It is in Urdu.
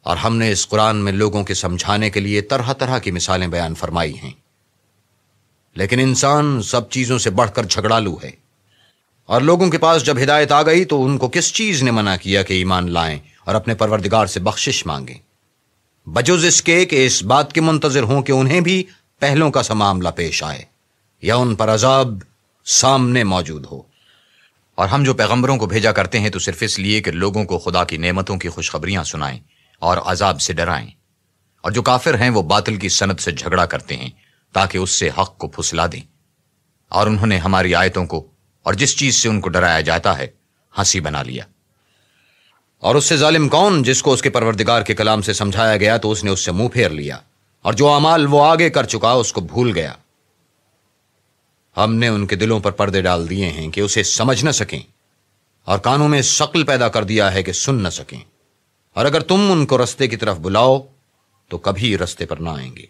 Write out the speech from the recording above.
اور ہم نے اس قرآن میں لوگوں کے سمجھانے کے لیے طرح طرح کی مثالیں بیان فرمائی ہیں، لیکن انسان سب چیزوں سے بڑھ کر جھگڑالو ہے، اور لوگوں کے پاس جب ہدایت آ گئی تو ان کو کس چیز نے منع کیا کہ ایمان لائیں اور اپنے پروردگار سے بخشش مانگیں، بجز اس کے کہ اس بات کے منتظر ہوں کہ انہیں بھی پہلوں کا سا معاملہ پیش آئے یا ان پر عذاب سامنے موجود ہو۔ اور ہم جو پیغمبروں کو بھیجا کرتے ہیں تو صرف اس لیے کہ لوگوں کو خدا کی نعمتوں کی خوشخبریاں سنائیں اور عذاب سے ڈرائیں، اور جو کافر ہیں وہ باطل کی سند سے جھگڑا کرتے ہیں تاکہ اس سے حق کو پھسلا دیں، اور انہوں نے ہماری آیتوں کو اور جس چیز سے ان کو ڈرایا جاتا ہے ہنسی بنا لیا۔ اور اس سے ظالم کون جس کو اس کے پروردگار کے کلام سے سمجھایا گیا تو اس نے اس سے منہ پھیر لیا، اور جو اعمال وہ آگے کر چکا اس کو بھول گیا۔ ہم نے ان کے دلوں پر پردے ڈال دیے ہیں کہ اسے سمجھ نہ سکیں، اور کانوں میں شکل پیدا کر دیا ہے کہ سن نہ سکیں، اور اگر تم ان کو رستے کی طرف بلاؤ تو کبھی رستے پر نہ آئیں گے۔